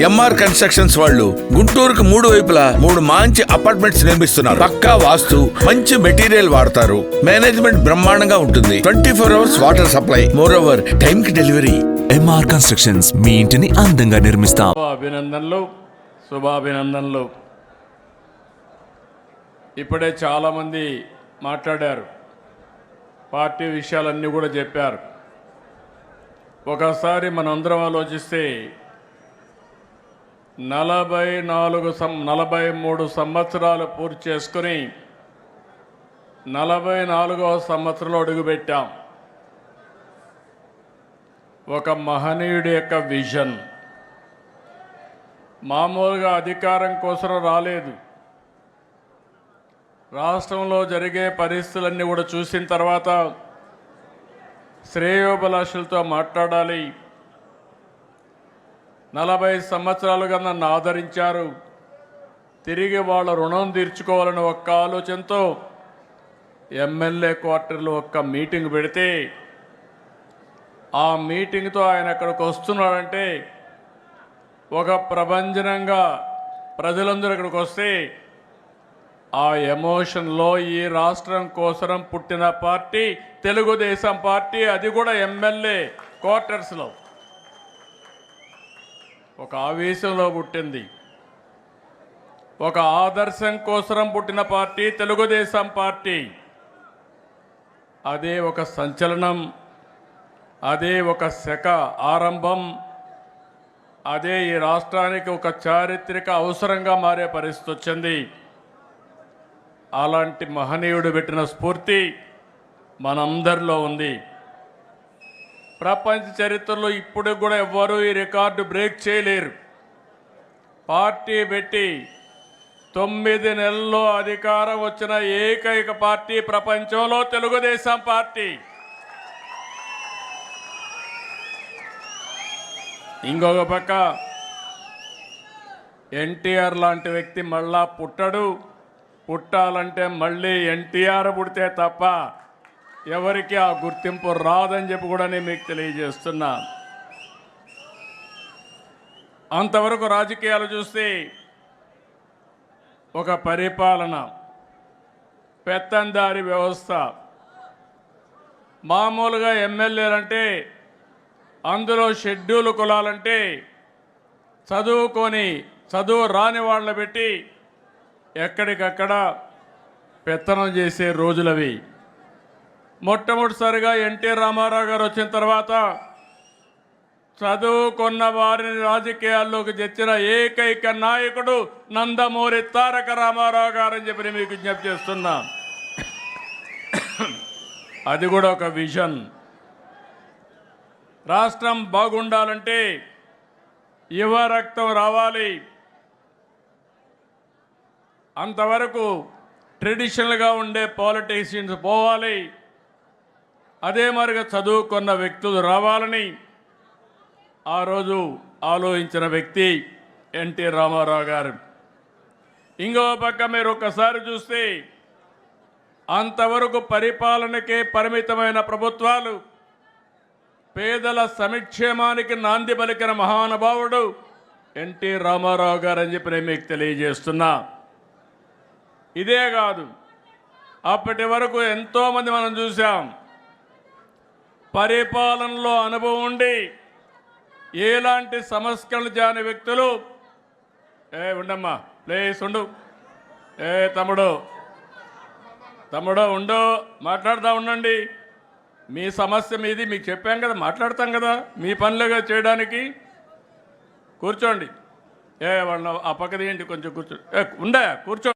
MR constructions వాళ్ళు గుంటూరుకు 3 వైపులా 3 మంచి అపార్ట్మెంట్స్ నిర్మిస్తున్నారు. పక్కా వాస్తు, మంచి మెటీరియల్ వాడతారు. మేనేజ్మెంట్ బ్రహ్మాండంగా ఉంటుంది. 24 hours water supply, more over time కి డెలివరీ. ఎంఆర్ కన్స్ట్రక్షన్స్ మీ ఇంటిని అందంగా నిర్మిస్తాం. శుభాభినందనలు. ఇప్పుడే చాలామంది మాట్లాడారు, పార్టీ విషయాలన్నీ కూడా చెప్పారు. ఒకసారి మనందరం ఆలోచిస్తే 43 సంవత్సరాలు పూర్తి చేసుకుని 44వ సంవత్సరంలో అడుగుపెట్టాం. ఒక మహనీయుడి యొక్క విజన్. మామూలుగా అధికారం కోసం రాలేదు. రాష్ట్రంలో జరిగే పరిస్థితులన్నీ కూడా చూసిన తర్వాత శ్రేయోభిలాషులతో మాట్లాడాలి. 40 సంవత్సరాలుగా నన్ను ఆదరించారు, తిరిగి వాళ్ళ రుణం తీర్చుకోవాలని ఒక్క ఆలోచనతో ఎమ్మెల్యే క్వార్టర్లో ఒక్క మీటింగ్ పెడితే, ఆ మీటింగ్తో ఆయన అక్కడికి వస్తున్నాడంటే ఒక ప్రభంజనంగా ప్రజలందరూ ఇక్కడికి వస్తే ఆ ఎమోషన్లో ఈ రాష్ట్రం కోసం పుట్టిన పార్టీ తెలుగుదేశం పార్టీ, అది కూడా ఎమ్మెల్యే క్వార్టర్స్లో ఒక ఆవేశంలో పుట్టింది. ఒక ఆదర్శం కోసం పుట్టిన పార్టీ తెలుగుదేశం పార్టీ. అదే ఒక సంచలనం, అదే ఒక శక ఆరంభం, అదే ఈ రాష్ట్రానికి ఒక చారిత్రక అవసరంగా మారే పరిస్థితి వచ్చింది. అలాంటి మహనీయుడు పెట్టిన స్ఫూర్తి మనందరిలో ఉంది. ప్రపంచ చరిత్రలో ఇప్పుడు కూడా ఎవ్వరూ ఈ రికార్డు బ్రేక్ చేయలేరు. పార్టీ పెట్టి 9 నెలల్లో అధికారం వచ్చిన ఏకైక పార్టీ ప్రపంచంలో తెలుగుదేశం పార్టీ. ఇంకొక పక్క ఎన్టీఆర్ లాంటి వ్యక్తి మళ్ళా పుట్టడు. పుట్టాలంటే మళ్ళీ ఎన్టీఆర్ పుడితే తప్ప ఎవరికి ఆ గుర్తింపు రాదని చెప్పి కూడా నేను మీకు తెలియజేస్తున్నా. అంతవరకు రాజకీయాలు చూస్తే ఒక పరిపాలన, పెత్తందారి వ్యవస్థ. మామూలుగా ఎమ్మెల్యేలంటే అందులో షెడ్యూల్ కులాలంటే చదువు రాని వాళ్ళని పెట్టి ఎక్కడికక్కడ పెత్తనం చేసే రోజులవి. మొట్టమొదటిసారిగా ఎన్టీ రామారావు గారు వచ్చిన తర్వాత చదువుకున్న వారిని రాజకీయాల్లోకి తెచ్చిన ఏకైక నాయకుడు నందమూరి తారక రామారావు గారు అని చెప్పి మీకు విజ్ఞప్తి చేస్తున్నా. అది కూడా ఒక విజన్. రాష్ట్రం బాగుండాలంటే యువ రక్తం రావాలి. అంతవరకు ట్రెడిషనల్గా ఉండే పాలిటీషియన్స్ పోవాలి. అదే మరిగా చదువుకున్న వ్యక్తులు రావాలని ఆ రోజు ఆలోచించిన వ్యక్తి ఎన్టీ రామారావు గారు. ఇంకో పక్క మీరు ఒక్కసారి చూస్తే అంతవరకు పరిపాలనకే పరిమితమైన ప్రభుత్వాలు పేదల సంక్షేమానికి నాంది పలికిన మహానుభావుడు ఎన్టీ రామారావు గారు అని చెప్పి నేను మీకు తెలియజేస్తున్నా. ఇదే కాదు, అప్పటి వరకు ఎంతోమంది మనం చూసాం పరిపాలనలో అనుభవం ఉండి ఎలాంటి సంస్కరణలు చేయని వ్యక్తులు. ఉండమ్మా, ప్లీజ్ ఉండు. తమ్ముడు ఉండు, మాట్లాడుతూ ఉండండి. మీ సమస్య మీది, మీకు చెప్పాం కదా, మాట్లాడతాం కదా, మీ పనులుగా చేయడానికి. కూర్చోండి. వాళ్ళ ఆ పక్కది ఏంటి, కొంచెం కూర్చో. కూర్చో.